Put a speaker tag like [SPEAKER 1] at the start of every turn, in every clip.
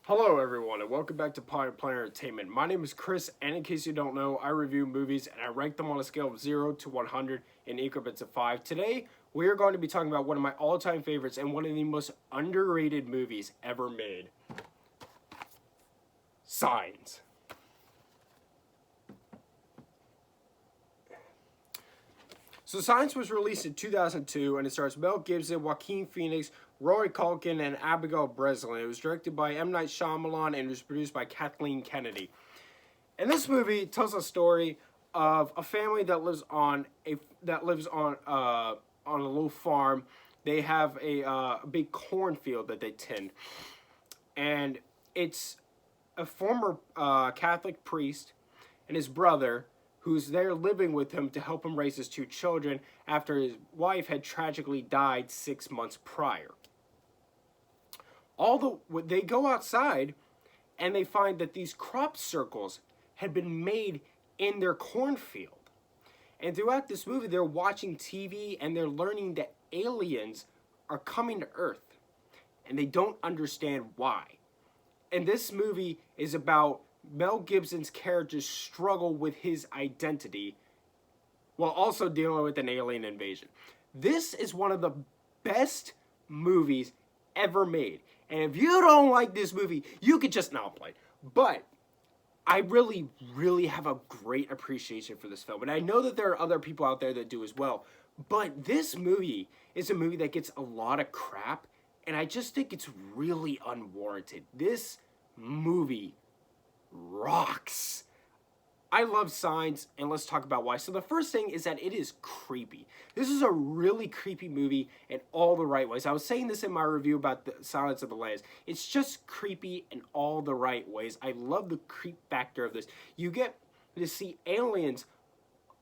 [SPEAKER 1] Hello everyone and welcome back to Player Entertainment. My name is Chris, and in case you don't know, I review movies and I rank them on a scale of 0 to 100 in increments of 5. Today, we are going to be talking about one of my all-time favorites and one of the most underrated movies ever made. Signs. So Signs was released in 2002 and it stars Mel Gibson, Joaquin Phoenix, Rory Culkin, and Abigail Breslin. It was directed by M. Night Shyamalan and was produced by Kathleen Kennedy. And this movie tells a story of a family that lives on a little farm. They have a big cornfield that they tend, and it's a former Catholic priest and his brother who's there living with him to help him raise his two children after his wife had tragically died 6 months prior. They go outside and they find that these crop circles had been made in their cornfield. And throughout this movie, they're watching TV and they're learning that aliens are coming to Earth. And they don't understand why. And this movie is about Mel Gibson's character's struggle with his identity while also dealing with an alien invasion. This is one of the best movies ever made. And if you don't like this movie, you could just not play. But I really, really have a great appreciation for this film. And I know that there are other people out there that do as well. But this movie is a movie that gets a lot of crap. And I just think it's really unwarranted. This movie rocks. I love Signs, and let's talk about why. So the first thing is that it is creepy. This is a really creepy movie in all the right ways. I was saying this in my review about the Silence of the Lambs. It's just creepy in all the right ways. I love the creep factor of this. You get to see aliens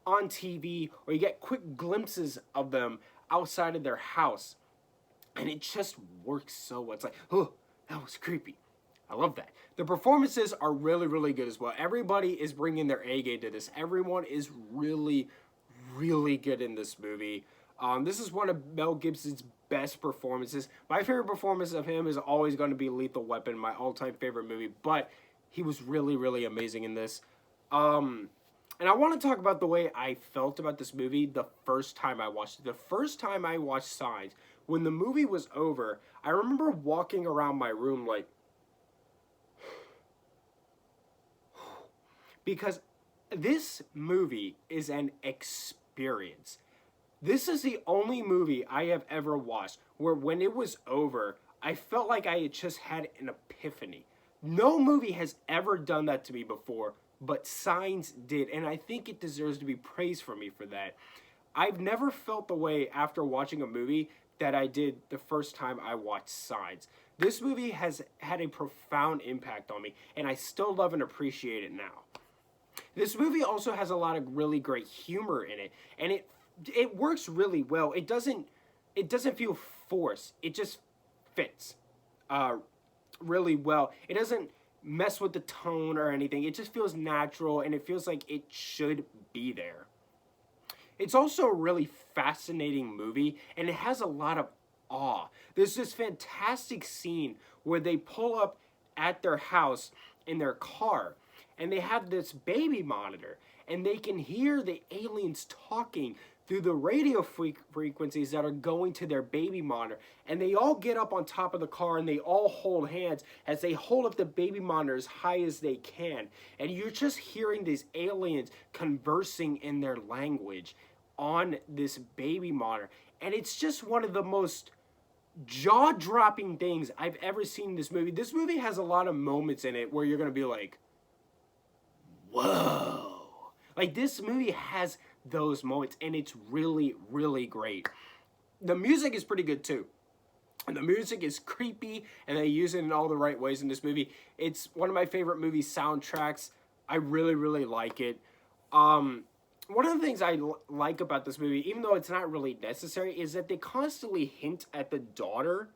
[SPEAKER 1] on TV, or you get quick glimpses of them outside of their house, and it just works so well. It's like, oh, that was creepy. I love that. The performances are really, really good as well. Everybody is bringing their A game to this. Everyone is really, really good in this movie. This is one of Mel Gibson's best performances. My favorite performance of him is always going to be Lethal Weapon, my all-time favorite movie. But he was really, really amazing in this. And I want to talk about the way I felt about this movie the first time I watched it. The first time I watched Signs, when the movie was over, I remember walking around my room like, because this movie is an experience. This is the only movie I have ever watched where when it was over, I felt like I had just had an epiphany. No movie has ever done that to me before, but Signs did, and I think it deserves to be praised for me for that. I've never felt the way after watching a movie that I did the first time I watched Signs. This movie has had a profound impact on me, and I still love and appreciate it now. This movie also has a lot of really great humor in it, and it works really well. It doesn't feel forced. It just fits really well. It doesn't mess with the tone or anything. It just feels natural, and it feels like it should be there. It's also a really fascinating movie, and it has a lot of awe. There's this fantastic scene where they pull up at their house in their car, and they have this baby monitor, and they can hear the aliens talking through the radio frequencies that are going to their baby monitor. And they all get up on top of the car and they all hold hands as they hold up the baby monitor as high as they can. And you're just hearing these aliens conversing in their language on this baby monitor. And it's just one of the most jaw-dropping things I've ever seen in this movie. This movie has a lot of moments in it where you're going to be like, whoa. Like, this movie has those moments, and it's really, really great. The music is pretty good, too. And the music is creepy, and they use it in all the right ways in this movie. It's one of my favorite movie soundtracks. I really, really like it. One of the things I like about this movie, even though it's not really necessary, is that they constantly hint at the daughter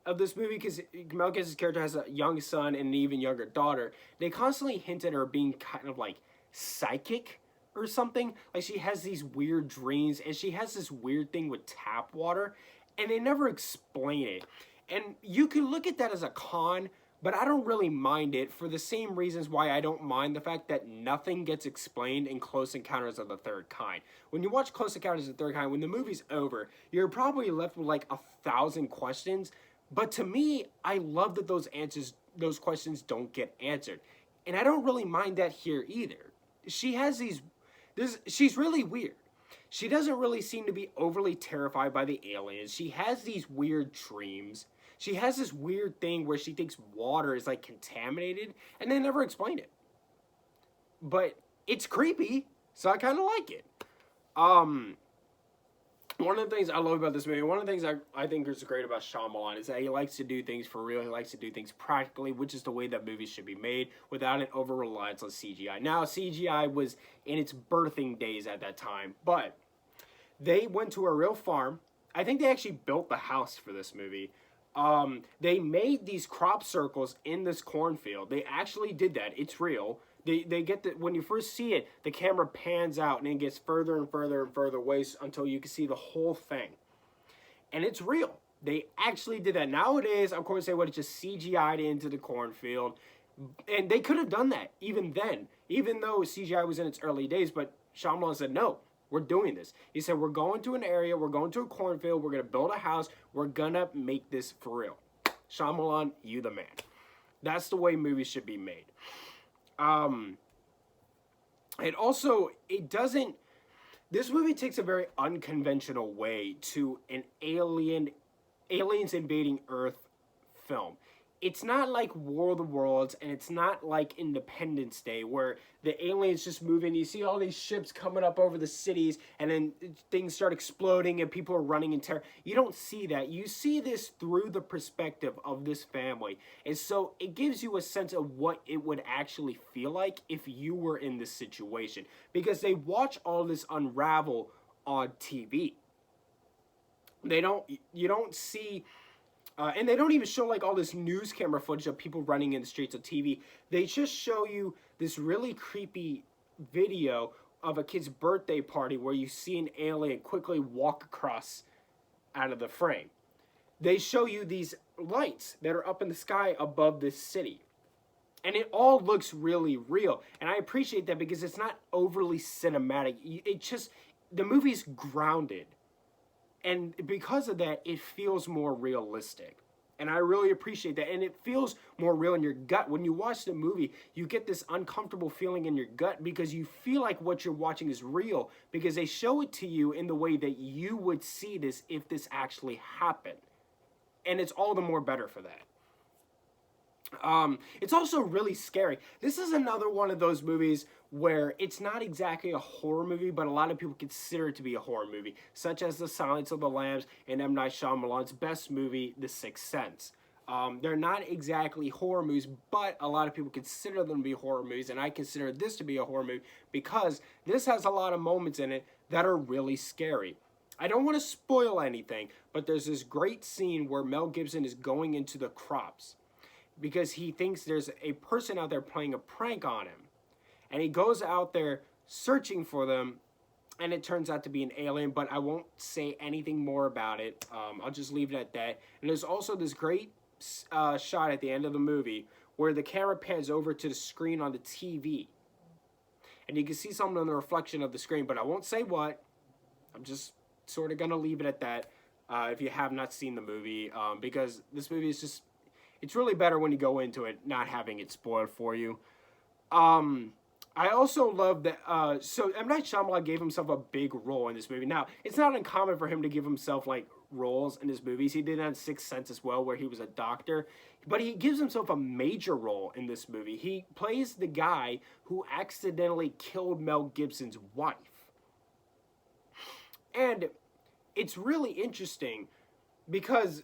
[SPEAKER 1] of this movie, because Mel Gibson's character has a young son and an even younger daughter. They constantly hint at her being kind of like psychic or something. Like, she has these weird dreams, and she has this weird thing with tap water, and they never explain it. And you can look at that as a con, but I don't really mind it for the same reasons why I don't mind the fact that nothing gets explained in Close Encounters of the Third Kind. When you watch Close Encounters of the Third Kind, when the movie's over, you're probably left with like 1,000 questions. But to me, I love that those questions don't get answered. And I don't really mind that here either. She has she's really weird. She doesn't really seem to be overly terrified by the aliens. She has these weird dreams. She has this weird thing where she thinks water is like contaminated, and they never explain it. But it's creepy, so I kind of like it. One of the things I love about this movie, one of the things I think is great about Shyamalan is that he likes to do things for real. He likes to do things practically, which is the way that movies should be made without an over-reliance on CGI. Now, CGI was in its birthing days at that time, but they went to a real farm. I think they actually built the house for this movie. They made these crop circles in this cornfield. They actually did that. It's real. They get when you first see it, the camera pans out and it gets further and further and further away until you can see the whole thing. And it's real. They actually did that. Nowadays, of course, they would have just CGI'd into the cornfield. And they could have done that even then, even though CGI was in its early days. But Shyamalan said, no, we're doing this. He said, we're going to an area, we're going to a cornfield, we're going to build a house, we're going to make this for real. Shyamalan, you the man. That's the way movies should be made. This movie takes a very unconventional way to an aliens invading Earth film. It's not like War of the Worlds, and it's not like Independence Day, where the aliens just move in. You see all these ships coming up over the cities, and then things start exploding, and people are running in terror. You don't see that. You see this through the perspective of this family. And so it gives you a sense of what it would actually feel like if you were in this situation. Because they watch all this unravel on TV. You don't see... and they don't even show like all this news camera footage of people running in the streets of TV. They just show you this really creepy video of a kid's birthday party where you see an alien quickly walk across out of the frame. They show you these lights that are up in the sky above this city. And it all looks really real. And I appreciate that because it's not overly cinematic. The movie's grounded. And because of that, it feels more realistic. And I really appreciate that. And it feels more real in your gut. When you watch the movie, you get this uncomfortable feeling in your gut because you feel like what you're watching is real because they show it to you in the way that you would see this if this actually happened. And it's all the more better for that. It's also really scary. This is another one of those movies where it's not exactly a horror movie, but a lot of people consider it to be a horror movie, such as The Silence of the Lambs and M. Night Shyamalan's best movie, The Sixth Sense. They're not exactly horror movies, but a lot of people consider them to be horror movies, and I consider this to be a horror movie because this has a lot of moments in it that are really scary. I don't want to spoil anything, but there's this great scene where Mel Gibson is going into the crops because he thinks there's a person out there playing a prank on him. And he goes out there searching for them, and it turns out to be an alien, but I won't say anything more about it. I'll just leave it at that. And there's also this great shot at the end of the movie where the camera pans over to the screen on the TV. And you can see something in the reflection of the screen, but I won't say what. I'm just sort of going to leave it at that if you have not seen the movie, because this movie is just... It's really better when you go into it not having it spoiled for you. I also love that, so M. Night Shyamalan gave himself a big role in this movie. Now, it's not uncommon for him to give himself, like, roles in his movies. He did that in Sixth Sense as well, where he was a doctor. But he gives himself a major role in this movie. He plays the guy who accidentally killed Mel Gibson's wife. And it's really interesting because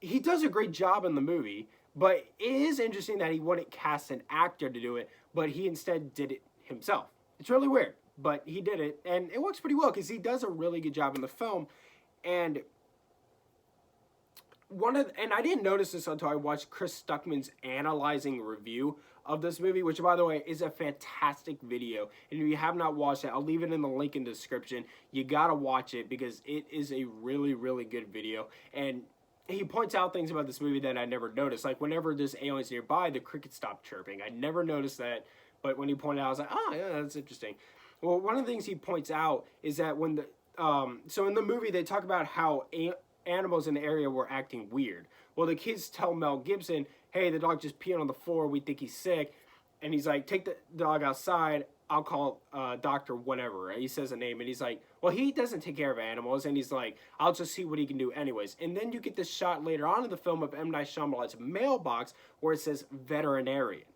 [SPEAKER 1] he does a great job in the movie, but it is interesting that he wouldn't cast an actor to do it, but he instead did it himself. It's really weird, but he did it, and it works pretty well because he does a really good job in the film. And I didn't notice this until I watched Chris Stuckmann's analyzing review of this movie, which, by the way, is a fantastic video. And if you have not watched it, I'll leave it in the link in the description. You gotta watch it because it is a really, really good video. And he points out things about this movie that I never noticed. Like whenever there's aliens nearby, the crickets stop chirping. I never noticed that, but when he pointed out, I was like, oh yeah, that's interesting. Well, one of the things he points out is that when the so in the movie they talk about how animals in the area were acting weird. Well, the kids tell Mel Gibson, hey, the dog just peed on the floor. We think he's sick. And he's like, take the dog outside. I'll call Dr. whatever. Right? He says a name. And he's like, well, he doesn't take care of animals. And he's like, I'll just see what he can do anyways. And then you get this shot later on in the film of M. Night Shyamalan's mailbox where it says veterinarian.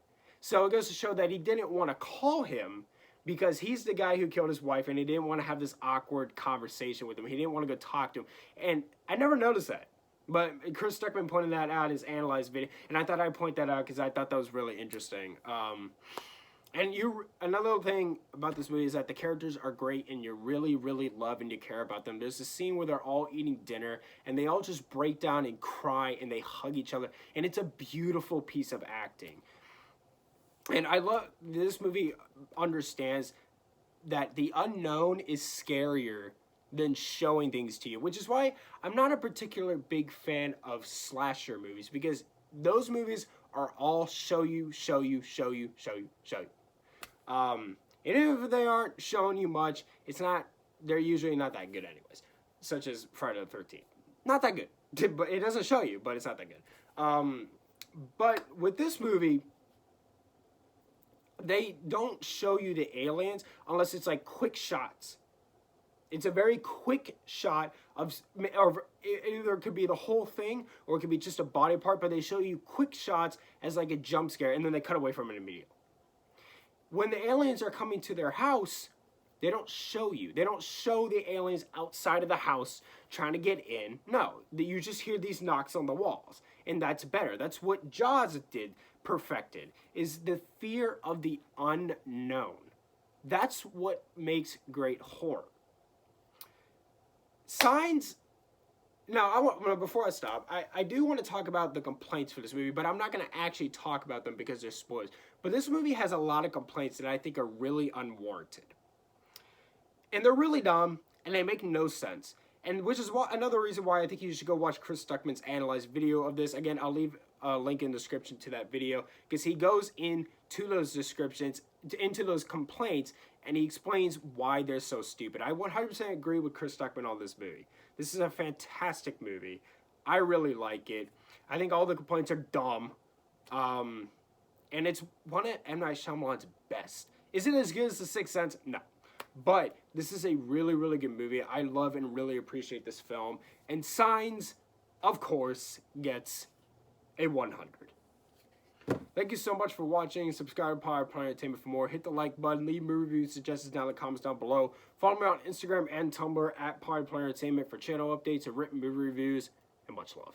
[SPEAKER 1] So it goes to show that he didn't want to call him because he's the guy who killed his wife and he didn't want to have this awkward conversation with him. He didn't want to go talk to him. And I never noticed that. But Chris Stuckmann pointed that out in his analyzed video. And I thought I'd point that out because I thought that was really interesting. And another thing about this movie is that the characters are great and you really, really love and you care about them. There's a scene where they're all eating dinner and they all just break down and cry and they hug each other. And it's a beautiful piece of acting. And I love this movie understands that the unknown is scarier than showing things to you, which is why I'm not a particular big fan of slasher movies, because those movies are all show you. And if they aren't showing you much, they're usually not that good anyways, such as Friday the 13th. Not that good, but it doesn't show you, but it's not that good. But with this movie, they don't show you the aliens unless it's like quick shots. It's a very quick shot or either it could be the whole thing or it could be just a body part, but they show you quick shots as like a jump scare and then they cut away from it immediately. When the aliens are coming to their house, they don't show you. They don't show the aliens outside of the house trying to get in. No, you just hear these knocks on the walls. And that's better. That's what Jaws perfected, is the fear of the unknown. That's what makes great horror. Signs. Now, before I stop, I do want to talk about the complaints for this movie, but I'm not going to actually talk about them because they're spoilers. But this movie has a lot of complaints that I think are really unwarranted. And they're really dumb, and they make no sense. And which is another reason why I think you should go watch Chris Stuckmann's analyzed video of this. Again, I'll leave a link in the description to that video, because he goes into those descriptions, into those complaints, and he explains why they're so stupid. I 100% agree with Chris Stuckmann on this movie. This is a fantastic movie. I really like it. I think all the complaints are dumb. And it's one of M. Night Shyamalan's best. Is it as good as The Sixth Sense? No. But this is a really, really good movie. I love and really appreciate this film. And Signs, of course, gets a 100. Thank you so much for watching. Subscribe to Power Planet Entertainment for more. Hit the like button. Leave me reviews, suggestions down in the comments down below. Follow me on Instagram and Tumblr at Power Planet Entertainment for channel updates and written movie reviews. And much love.